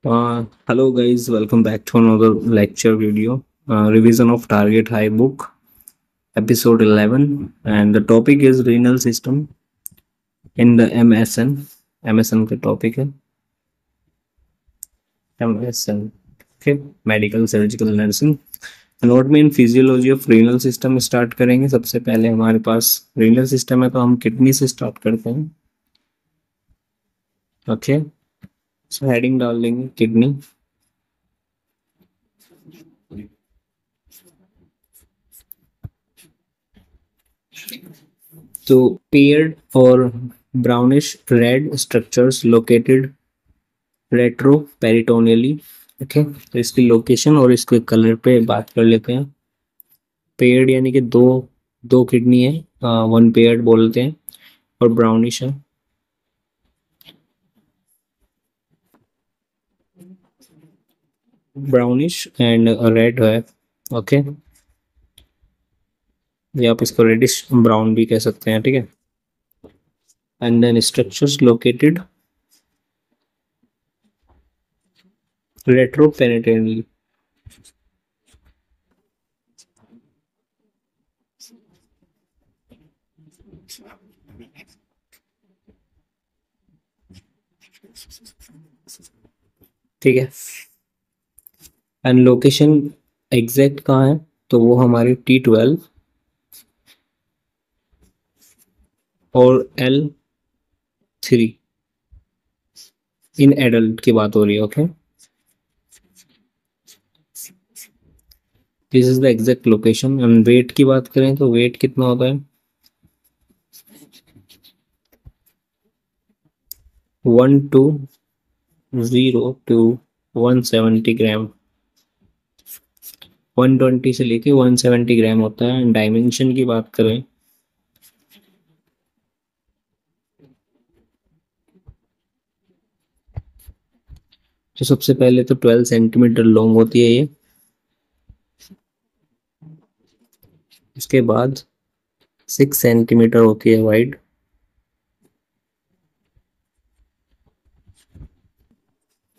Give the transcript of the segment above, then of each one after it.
Hello guys, welcome back to another lecture video. Revision of Target High book, episode 11, and the topic is renal system in the MSN. MSN का topic है MSN. Okay, medical surgical nursing. Note में इन physiology of renal system start करेंगे. सबसे पहले हमारे पास renal system है तो हम किडनी से स्टार्ट करते हैं. ओके, सो हेडिंग डाल देंगे किडनी. तो paired or brownish red structures located retroperitoneally. Okay, तो इसकी लोकेशन और इसके कलर पे बात कर लेते हैं. पेयर्ड यानी कि दो दो किडनी है, वन पेयर्ड बोलते हैं, और ब्राउनिश है. ब्राउनिश एंड रेड है. ओके, या आप इसको रेडिश ब्राउन भी कह सकते हैं. ठीक है. And then structures located retroperitoneally. ठीक है. एंड लोकेशन एग्जैक्ट कहाँ है, तो वो हमारी T12 और L3 इन एडल्ट की बात हो रही है. Okay, this is the exact location. And weight की बात करें तो वेट कितना होता है, 120 to 170 ग्राम. 120 से लेके 170 ग्राम होता है. डायमेंशन की बात करें तो सबसे पहले तो 12 सेंटीमीटर लॉन्ग होती है ये. उसके बाद 6 सेंटीमीटर होती है वाइड.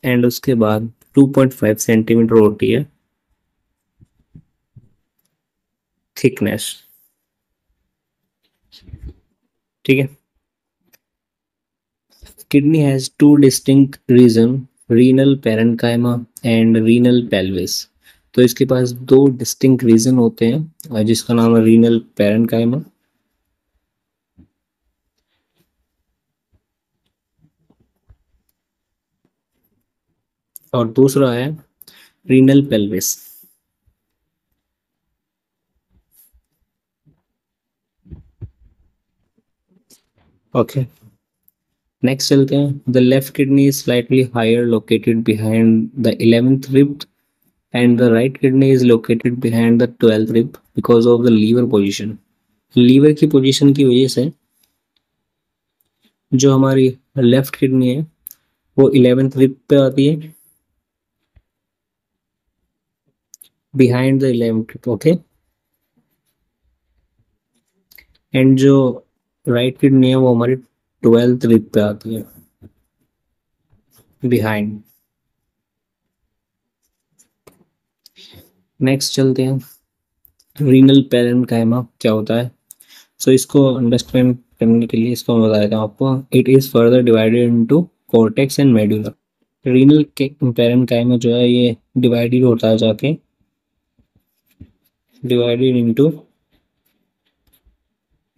एंड उसके बाद 2.5 सेंटीमीटर होती है थिकनेस. ठीक है. Kidney has two distinct region, renal parenchyma and renal pelvis. तो इसके पास दो डिस्टिंक्ट रीजन होते हैं जिसका नाम है रीनल पैरेन्काइमा और दूसरा है रीनल पेल्विस. ओके, नेक्स्ट चलते हैं. The left kidney is slightly higher located behind the 11th rib and the right kidney is located behind the 12th rib because of the lever position. Liver की position की वजह से जो हमारी left kidney है वो 11th rib पे आती है, behind the 11th rib. Okay, and जो राइट किडनी है वो हमारी 12th rib पे आती है, बिहाइंड. नेक्स्ट चलते हैं. रीनल पैरेन्काइमा क्या होता है. सो इसको अंडरस्टैंड करने के लिए इसको मैं बता देता हूँ आपको. It is further divided into cortex and medulla. Renal parenchyma जो है ये डिवाइडेड होता है जाके, divided into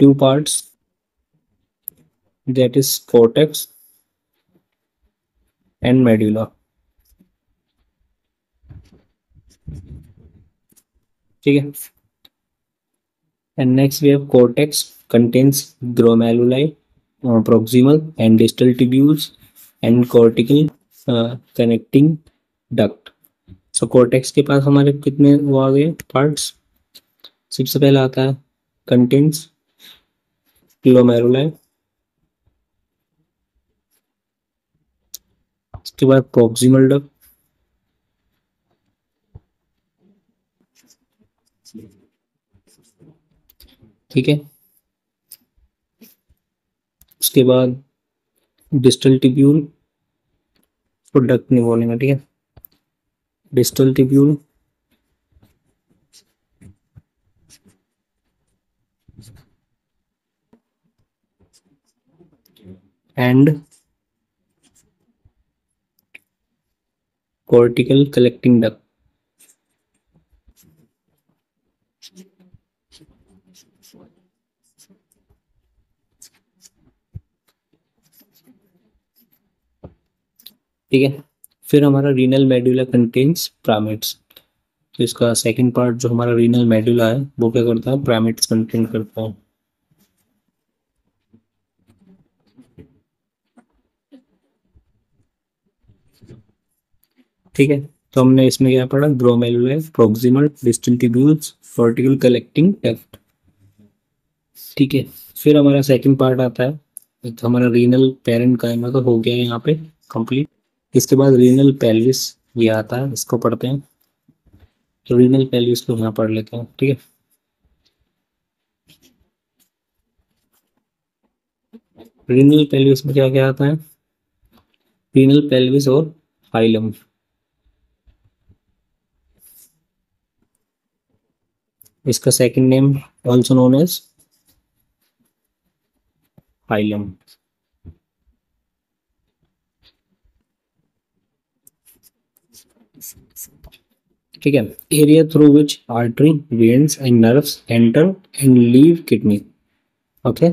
two parts, that is cortex and medulla. ठीक है. And next we have cortex contains glomeruli, proximal and distal tubules and cortical connecting duct. So cortex के पास हमारे कितने वो आ गए पार्ट्स. सबसे पहला आता है contains glomeruli, उसके बाद proximal duct, ठीक है. उसके बाद डिस्टल ट्यूब्यूल, इसको डक्ट नहीं बोलेंगे, ठीक है। Distal tubule and cortical collecting duct. ठीक है। फिर हमारा रीनल मेडुला कंटेन्स प्राइमेट्स। तो इसका सेकंड पार्ट जो हमारा रीनल मेडुला है वो क्या करता है, प्राइमेट्स कंटेन करता है। ठीक है। तो हमने इसमें क्या पढ़ा, glomerular, proximal, distal tubules, cortical collecting duct. ठीक है। फिर हमारा सेकंड पार्ट आता है, तो हमारा रीनल पेरेंट का तो हो गया है यहाँ पे कंप्लीट। इसके बाद रीनल पेल्विस ये आता है, इसको पढ़ते हैं। तो रीनल पेल्विस को यहाँ पढ़ लेते हैं, ठीक है। रीनल पेल्विस में क्या क्या आता है, रीनल पेल्विस और हाइलम। इसका second name also known as hilum. ठीक है। Area through which artery, veins and nerves enter and leave kidney. Okay.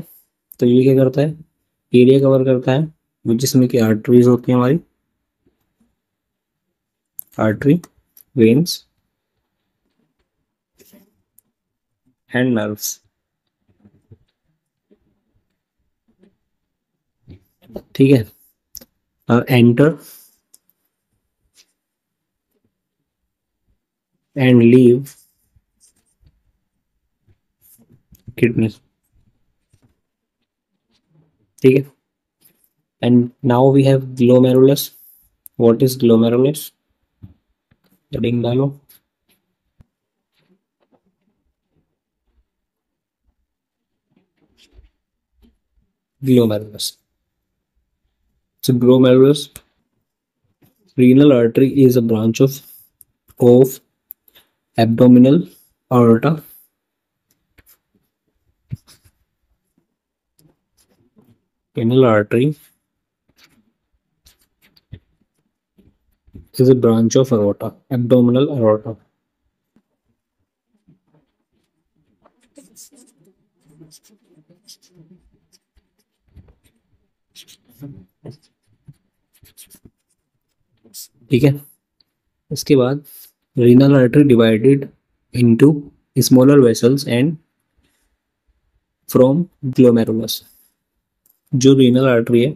तो ये क्या करता है, एरिया कवर करता है जिसमें कि आर्टरीज होती है हमारी, आर्टरी, वेन्स एंड नर्व्स। ठीक है। Enter and leave kidney. ठीक है। And now we have glomerulus. What is glomerulus, heading डालो। Glomerulus, so glomerulus renal artery is a branch of abdominal aorta. Renal artery is a branch of aorta, abdominal aorta. ठीक है। इसके बाद renal artery divided into smaller vessels and from glomerulus। जो renal artery है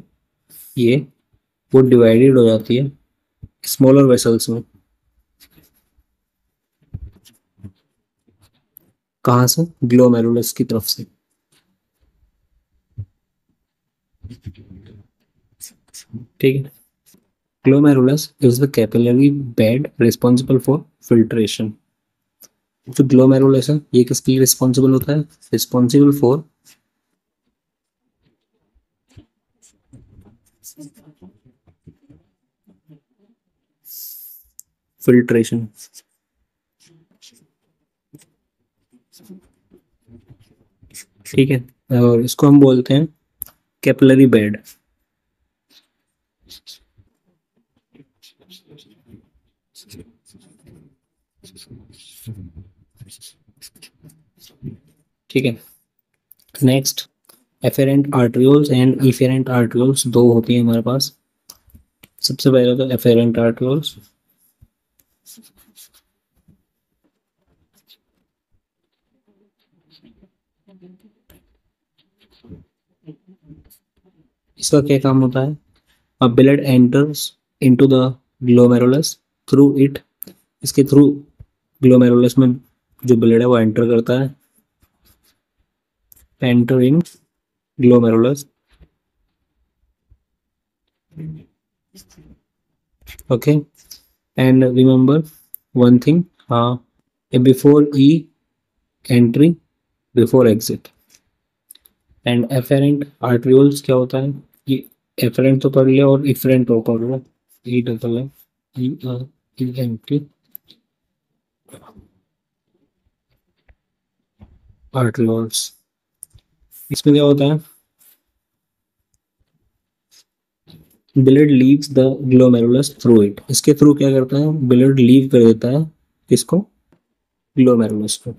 ये वो divided हो जाती है स्मॉलर वेसल्स में। कहाँ से, ग्लोमेरुलस की तरफ से। ठीक है। Glomerulus is the capillary bed responsible for filtration. जो ग्लोमेरुलस है ये किसके लिए रिस्पॉन्सिबल होता है, रिस्पॉन्सिबल फॉर फिल्ट्रेशन। ठीक है। और इसको हम बोलते हैं कैपिलरी बेड। ठीक है। Next, efferent arterioles and efferent arterioles दो होती है हमारे पास। सबसे पहले तो एफेरेंट आर्ट्रियोल्स। इसका क्या काम होता है, अ blood enters into the glomerulus through it. इसके थ्रू ग्लोमेरुलस में जो ब्लड है वो एंटर करता है, enter in glomerulus. Okay. And remember one thing, before E entry, before exit. And efferent arterioles क्या होता है, ये एफेरेंट तो पढ़ लिया और इफरेंट तो पढ़ लो। EENT arterioles. इसमें क्या होता है, blood leaves the glomerulus through it, इसके थ्रू क्या करता है, ब्लड लीव कर देता है किसको, ग्लोमेरुलस को।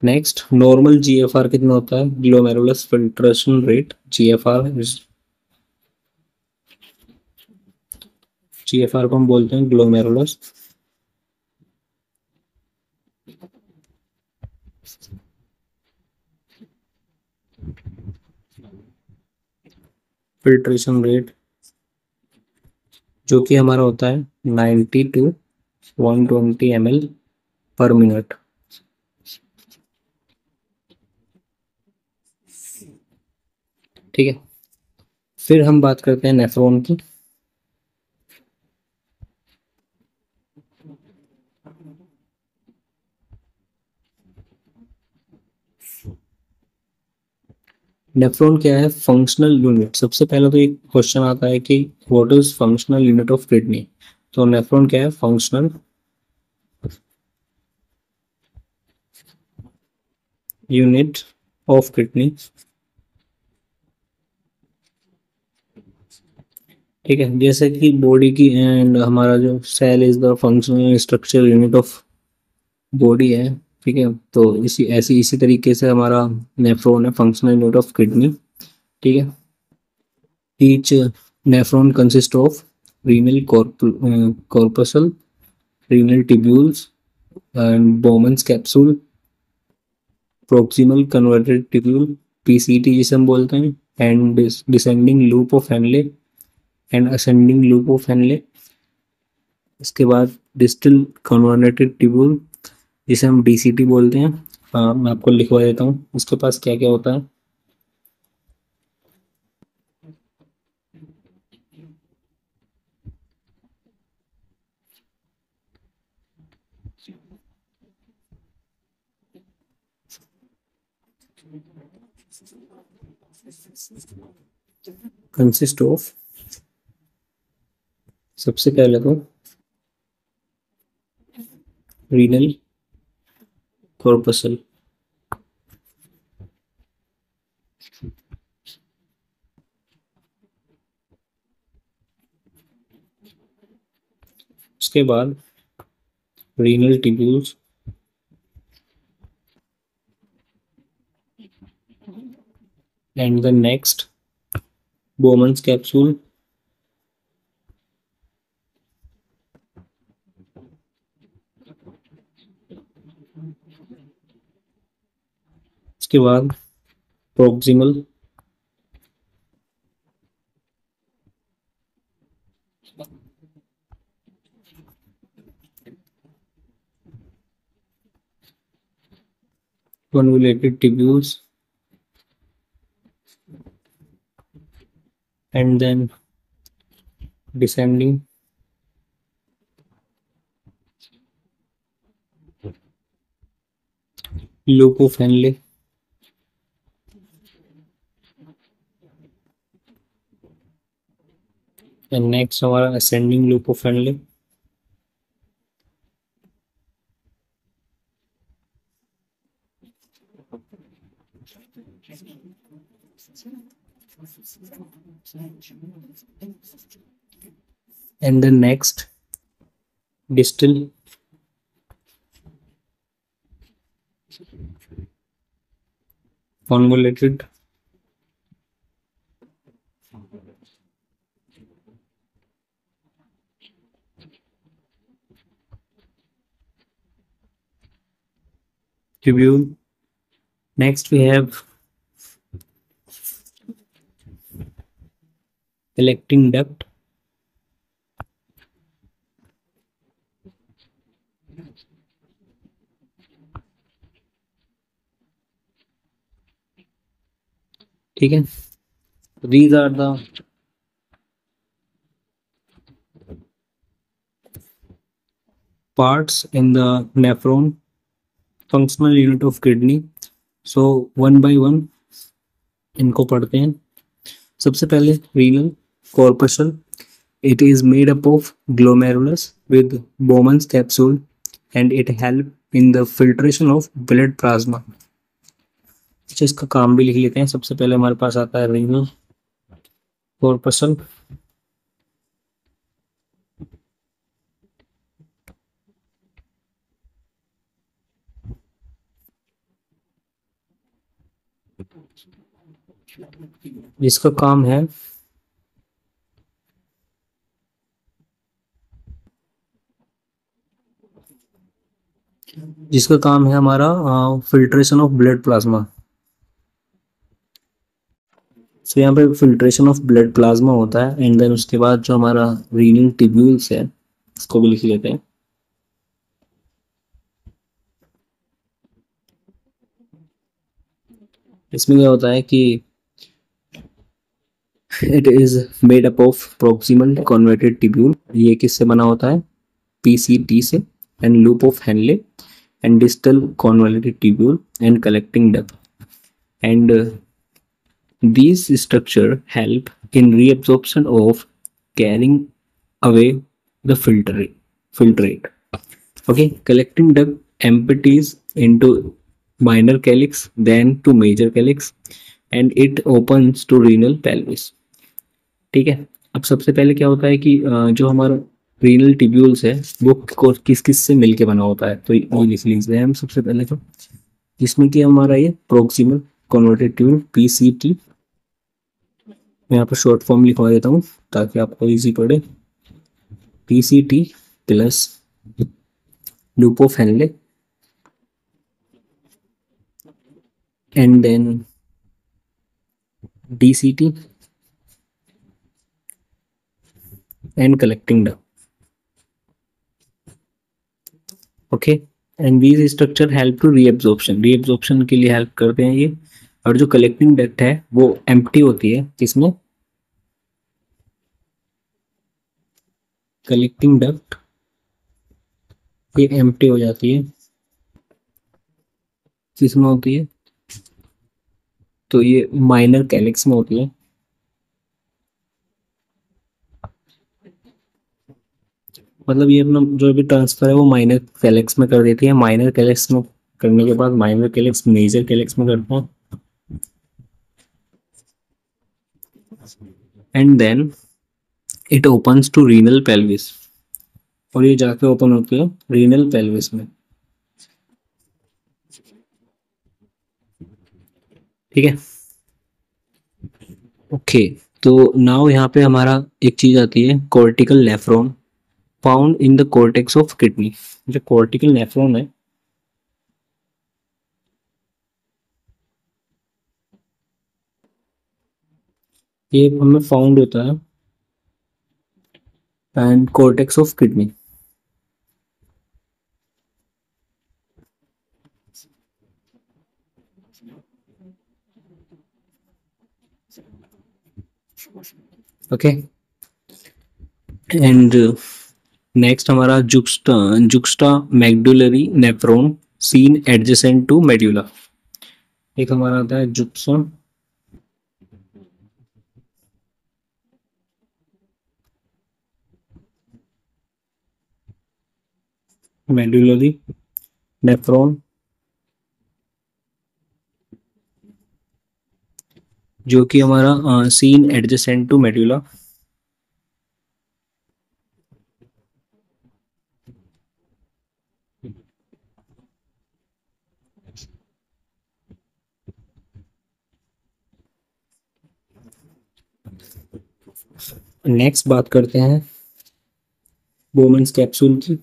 नेक्स्ट, नॉर्मल जीएफआर कितना होता है, ग्लोमेरुलस फिल्ट्रेशन रेट, जीएफआर को हम बोलते हैं ग्लोमेरुलस फिल्ट्रेशन रेट, जो कि हमारा होता है 90 to 120 ml पर मिनट। ठीक है, फिर हम बात करते हैं नेफ्रॉन की। नेफ्रॉन क्या है, फंक्शनल यूनिट। सबसे पहले तो एक क्वेश्चन आता है कि what is functional unit of kidney. तो नेफ्रॉन क्या है, फंक्शनल यूनिट ऑफ किडनी। ठीक है, जैसे कि बॉडी की एंड हमारा जो cell is the functional structure unit of body है। ठीक है, तो इसी तरीके से हमारा नेफ्रॉन है फंक्शनल यूनिट ऑफ किडनी। ठीक है, each nephron consist of renal corpuscle, renal tubules and Bowman's capsule, proximal converted tubule, PCT जिसे हम बोलते हैं, and descending loop of Henle and ascending loop of Henle। इसके बाद डिस्टल कन्वर्टेड ट्यूब्यूल जिसे हम DCT बोलते हैं। मैं आपको लिखवा देता हूँ उसके पास क्या क्या होता है। कंसिस्ट ऑफ, सबसे पहले तो रीनल कॉर्पसल, उसके बाद renal tubules, and the next Bowman's capsule, उसके बाद proximal convoluted tubules, and then descending loop of Henle, and next हमारा ascending loop of Henle। and the next distal convoluted tubule। Next we have collecting duct, ठीक है, these are the parts in the nephron, functional unit of kidney. So one by one इनको पढ़ते हैं. सबसे पहले renal corpuscle. It is made up of glomerulus with Bowman's capsule and it help in the filtration of blood plasma. अच्छा, इसका काम भी लिख लेते हैं. सबसे पहले हमारे पास आता है renal corpuscle. जिसका काम है हमारा फिल्ट्रेशन ऑफ ब्लड प्लाज्मा. सो यहाँ पे फिल्ट्रेशन ऑफ ब्लड प्लाज्मा होता है. एंड देन उसके बाद जो हमारा रीनल ट्यूब्यूल्स है इसको भी लिख लेते हैं. इसमें क्या होता है कि it is made up of proximal converted tubule. ये किससे बना होता है? PCT से. And loop of Henley and distal convoluted tubule and collecting duct, and these structure help in reabsorption of carrying away the filtrate. Okay, collecting duct empties into minor calyx then to major calyx and it opens to renal pelvis. ठीक है. अब सबसे पहले क्या होता है कि जो हमारा रीनल ट्यूब्यूल्स है वो किस किस से मिलके बना होता है, तो वो लिख लीजिए हैं हम सबसे पहले. तो जिसमें कि हमारा ये प्रोक्सिमल कन्वर्टेड ट्यूब्यूल PCT, मैं यहाँ पर शॉर्ट फॉर्म लिखवा देता हूँ ताकि आपको इजी पड़े. PCT plus loop of Henle and then DCT and collecting duct. Okay, and these structure help to reabsorption के लिए हेल्प करते हैं ये. और जो कलेक्टिंग डक्ट है वो एम्प्टी होती है. इसमें कलेक्टिंग डक्ट ये एम्प्टी हो जाती है. किसमें होती है? तो ये माइनर कैलिक्स में होती है. मतलब ये अपना जो भी ट्रांसफर है वो माइनर कैलिक्स में कर देती है. माइनर कैलिक्स में करने के बाद माइनर कैलिक्स मेजर कैलिक्स में करता है. And then it opens to renal pelvis, और ये जाके ओपन होती है रीनल पेल्विस में. ठीक है. ओके, तो नाउ यहाँ पे हमारा एक चीज आती है cortical nephron found in the cortex of kidney. जो कॉर्टिकल नेफ्रॉन है ये हमें फाउंड होता है and cortex of kidney. Okay, and next हमारा juxtamedullary nephron seen adjacent to medulla. एक हमारा आता है जुक्स्टा मेडुलरी नेफ्रॉन जो कि हमारा सीन एडजेसेंट टू मेडुला. नेक्स्ट बात करते हैं बोमन्स कैप्सूल की.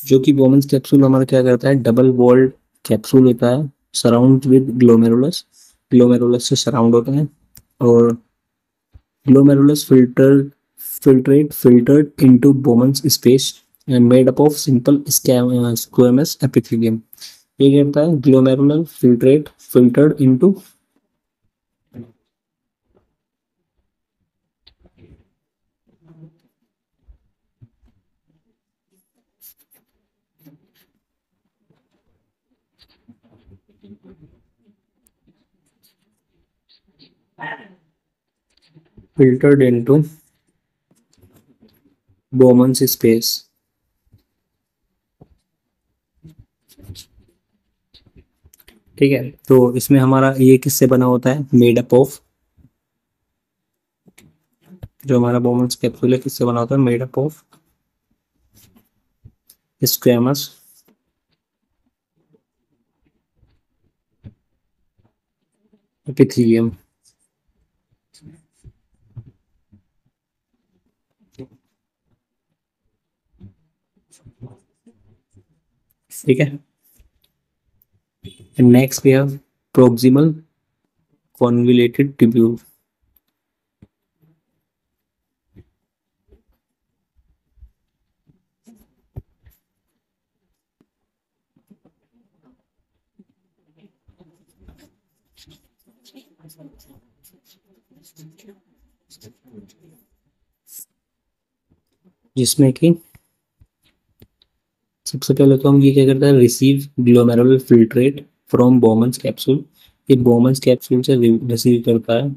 जो कि बोमन्स कैप्सूल हमारा क्या करता है? डबल वॉल्ड कैप्सूल होता है, सराउंड विद ग्लोमेरुलस. ग्लोमेरुलस से सराउंड होता है और glomerulus filtered into Bowman's space and made up of simple squamous epithelium. ये कहता है glomerular filtrate filtered into filtered into Bowman's space। ठीक है, तो इसमें हमारा ये किससे बना होता है, मेड अप ऑफ, जो हमारा बोमन्स कैप्सूल है किससे बना होता है, made up of squamous epithelium. ठीक है, next we have proximal convoluted tubule. जिसमें कि सबसे पहले तो हम ये क्या करते हैं, receive glomerular filtrate from Bowman's capsule. ये बोमन्स कैप्सूल से रिसीव करता है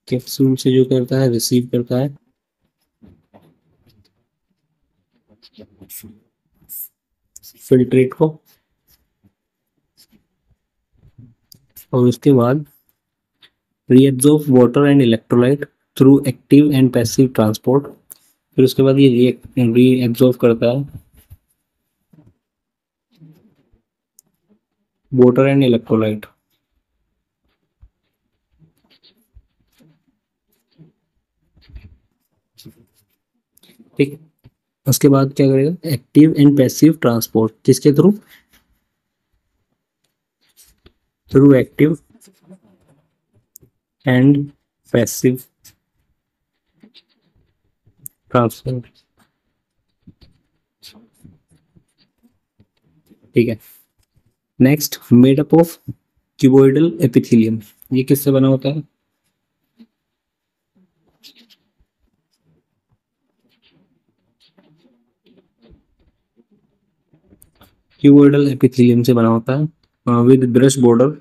कैप्सूल से जो करता है रिसीव करता है फिल्ट्रेट को, और उसके बाद reabsorb water and electrolyte through active and passive transport. फिर उसके बाद ये रीएब्सॉर्ब करता है वाटर एंड इलेक्ट्रोलाइट। ठीक, उसके बाद क्या करेगा, एक्टिव एंड पैसिव ट्रांसपोर्ट, किसके through, through active and passive transport. ठीक है, next made up of cuboidal epithelium. ये किससे बना होता है, क्यूबोइडल एपिथेलियम से बना होता है with brush border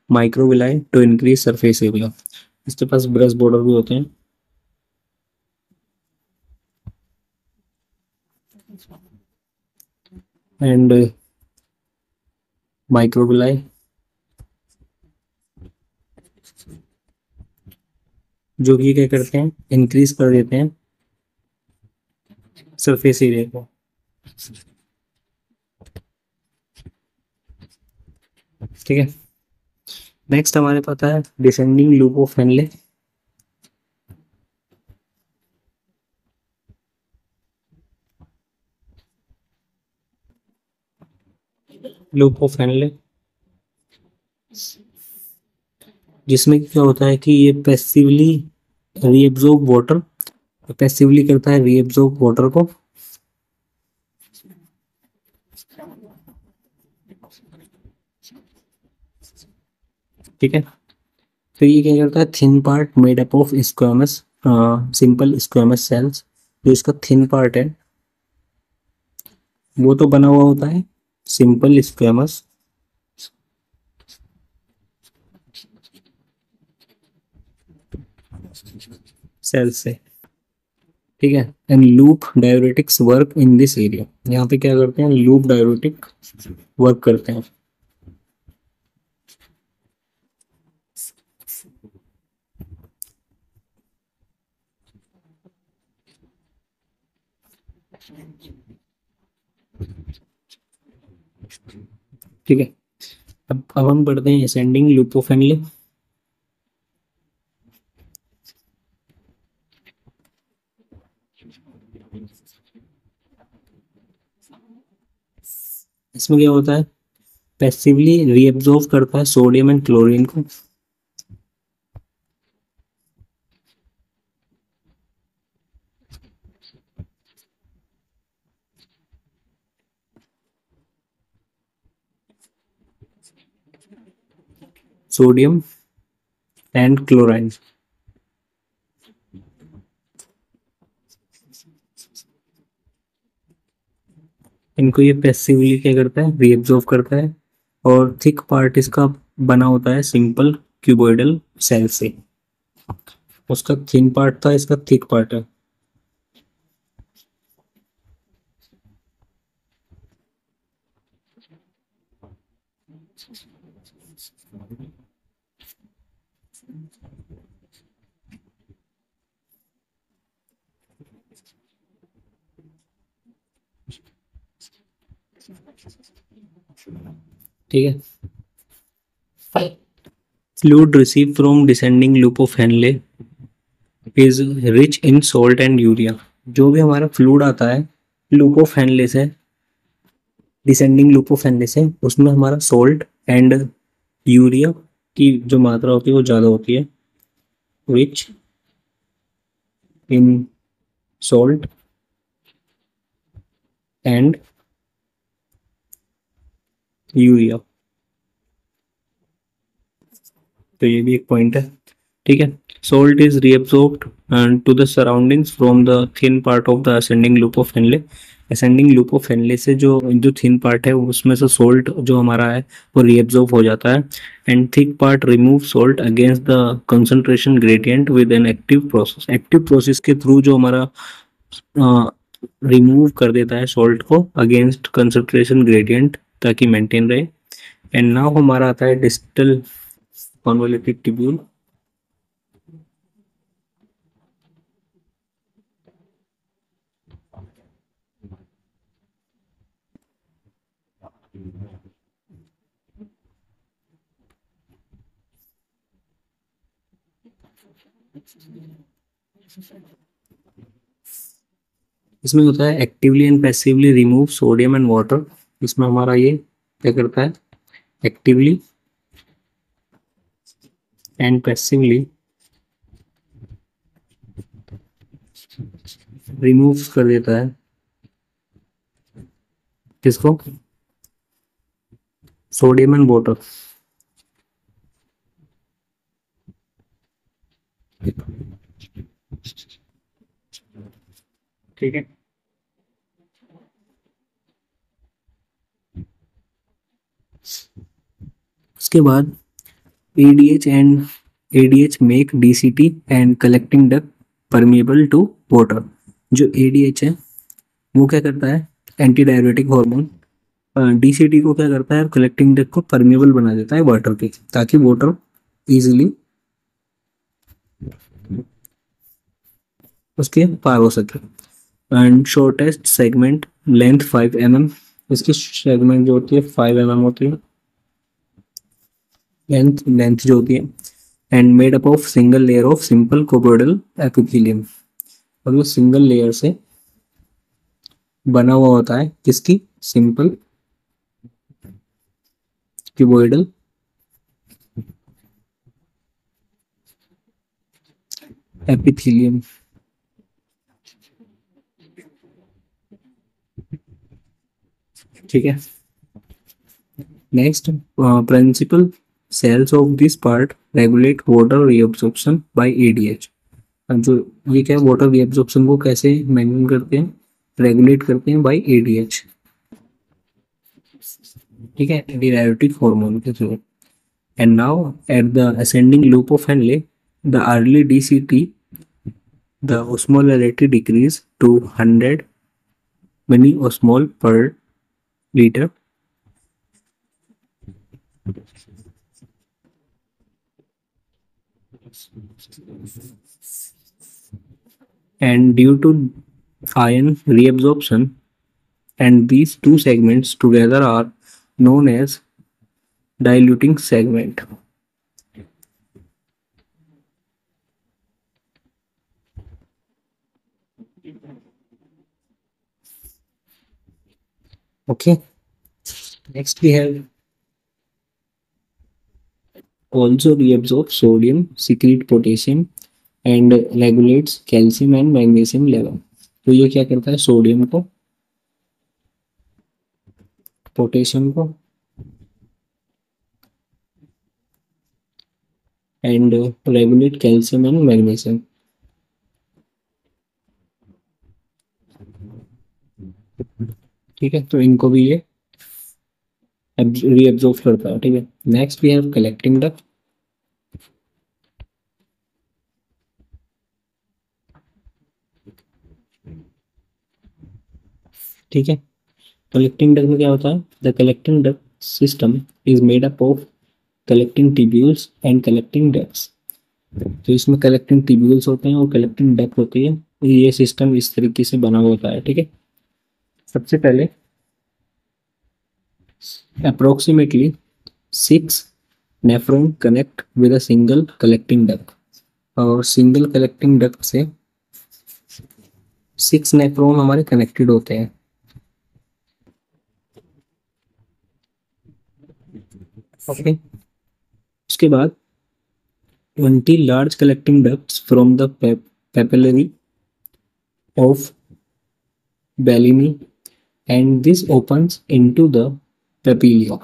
microvilli to increase surface area. इसके पास ब्रश बॉर्डर भी होते हैं एंड माइक्रोविलाई जो कि क्या करते हैं, इंक्रीज कर देते हैं सरफेस एरिया को। ठीक है, नेक्स्ट हमारे पास है descending loop of Henley. Loop of Henley जिसमें क्या होता है कि ये पैसिवली रीएब्सॉर्ब वाटर, पैसिवली करता है रीएब्सॉर्ब वाटर को, ठीक है। तो ये क्या करता है, thin part made up of squamous simple squamous cells, जो इसका थिन पार्ट है वो तो बना हुआ होता है सिंपल स्क्वामस सेल से। ठीक है, and loop diuretics work in this area. यहाँ पे क्या करते हैं, लूप डायूरेटिक वर्क करते हैं। ठीक है, अब हम पढ़ते हैं असेंडिंग लूप ऑफ हेनले। इसमें क्या होता है, पैसिवली रीअब्सॉर्ब करता है सोडियम एंड क्लोरीन को, सोडियम एंड क्लोराइड। इनको ये पैसिवली क्या करता है, रीअब्जॉर्ब करता है। और थिक पार्ट इसका बना होता है सिंपल क्यूबॉइडल सेल से। उसका थिन पार्ट था, इसका थिक पार्ट है। ठीक है। Fluid receive from descending loop of Henley is rich in salt and urea. जो भी हमारा फ्लूइड आता है लूप ऑफ हेनले से, डिसेंडिंग लूप ऑफ हेनले से, उसमें हमारा सॉल्ट एंड यूरिया की जो मात्रा होती है वो ज़्यादा होती है। Rich in salt and urea. तो ये भी एक पॉइंट है। ठीक है। Salt is reabsorbed to the surroundings from the thin part of the ascending loop of Henle. Ascending loop of Henle से जो जो थिन पार्ट है उसमें से सॉल्ट जो हमारा है वो रीअब्सॉर्ब हो जाता है। And thick part remove salt against the concentration gradient with an active process. Active process के थ्रू जो हमारा रिमूव कर देता है सॉल्ट को अगेंस्ट कंसंट्रेशन ग्रेडियंट, ताकि मेंटेन रहे। एंड नाउ हमारा आता है डिस्टल कॉन्वोल्यूटेड ट्यूब्यूल। इसमें होता है actively and passively remove sodium and water. इसमें हमारा ये क्या करता है, एक्टिवली एंड पैसिवली रिमूव कर देता है किसको, सोडियम एंड वाटर। ठीक है। उसके बाद ADH and ADH make DCT and collecting duct permeable to water. जो ADH है वो क्या करता है, एंटी डायरेटिक हार्मोन। DCT को क्या करता है, कलेक्टिंग डक्ट को परमिएबल बना देता है वाटर के, ताकि वाटर इजीली उसके पार हो सके। And shortest segment length 5 mm। इसकी सेगमेंट जो होती है 5 mm होती है, लेंथ लेंथ जो होती है। And made up of single layer of simple cuboidal epithelium. और वो सिंगल लेयर से बना हुआ होता है किसकी, सिंपल क्यूबोइडल एपिथेलियम। ठीक है। Next principal cells of this part regulate water reabsorption by ADH। अब जो ये क्या है, वाटर रीअब्सॉर्प्शन को कैसे मेंटेन करते हैं, रेगुलेट करते हैं बाय ADH। ठीक है, एंटीडायरेटिक हार्मोन के through. And now at the ascending loop of Henle the early DCT, the osmolarity decrease to 100 milliosmol per liter। And due to ion reabsorption, and these two segments together are known as diluting segment। Okay, next we have also reabsorb sodium, secrete potassium and regulates calcium and magnesium level। तो ये क्या करता है, sodium को, potassium को and regulate calcium and magnesium. ठीक है, तो इनको भी ये रीअब्जॉर्ब करता है। ठीक है, next we have collecting duct. ठीक है, कलेक्टिंग डक्ट में क्या होता है? The collecting duct system is made up of collecting tubules and collecting ducts. तो इसमें कलेक्टिंग टिब्यूल्स होते हैं और कलेक्टिंग डक्ट होती है। ये सिस्टम इस तरीके से बना हुआ होता है। ठीक है, सबसे पहले approximately 6 nephron connect with a single collecting duct. और सिंगल कलेक्टिंग डक्ट से 6 नेफ्रॉन हमारे कनेक्टेड होते हैं। ओके, उसके बाद 20 large collecting ducts from the papillary of Bellini and this opens into the papilla।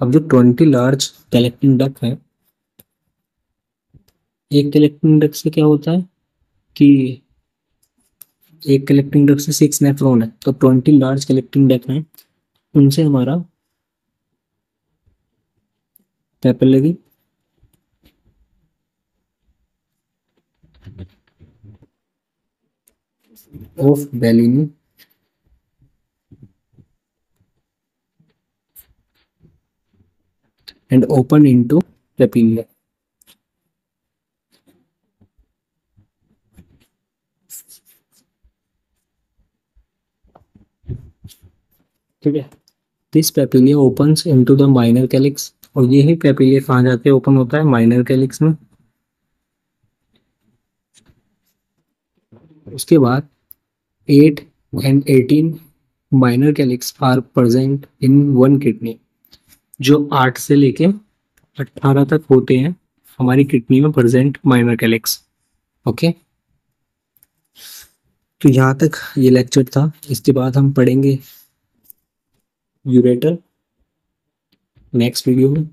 अब जो 20 लार्ज कलेक्टिंग डक्ट है, एक कलेक्टिंग डक्ट से क्या होता है कि एक कलेक्टिंग डक्ट से 6 नेफ्रॉन है, तो 20 लार्ज कलेक्टिंग डक्ट है, उनसे हमारा papillary of Bellini and open into papilla. ठीक है, this papilla opens into the minor calyx. और ये ही पेपिलिया कहाँ जाके ओपन होता है? माइनर कैलिक्स में। उसके बाद 8 and 18 minor calyx are present in one kidney. जो 8 से लेके 18 तक होते हैं हमारी किडनी में प्रेजेंट माइनर कैलिक्स। ओके, तो यहाँ तक ये लेक्चर था। इसके बाद हम पढ़ेंगे यूरेटर नेक्स्ट वीडियो में।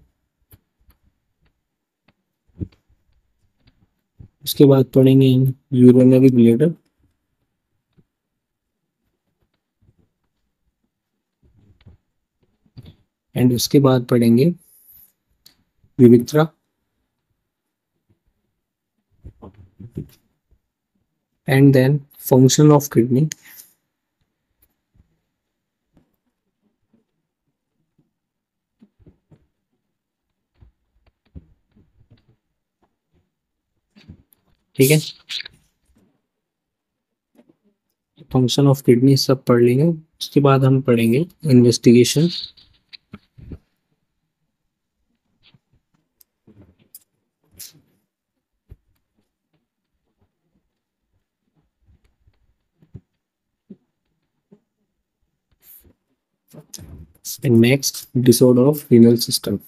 उसके बाद पढ़ेंगे यूरिनरी ब्लैडर। एंड उसके बाद पढ़ेंगे विवित्रा and then function of kidney. ठीक है, फंक्शन ऑफ किडनी सब पढ़ लेंगे। उसके बाद हम पढ़ेंगे investigation. And next, disorder of renal system।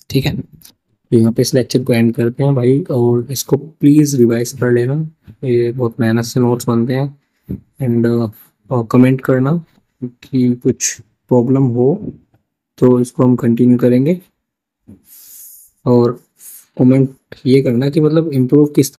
ठीक है, तो यहाँ पे इस लेक्चर को एंड करते हैं भाई, और इसको प्लीज़ रिवाइज कर लेना। ये बहुत मेहनत से नोट्स बनते हैं। एंड कमेंट करना कि कुछ प्रॉब्लम हो तो इसको हम कंटिन्यू करेंगे। और कमेंट ये करना कि मतलब इम्प्रूव किस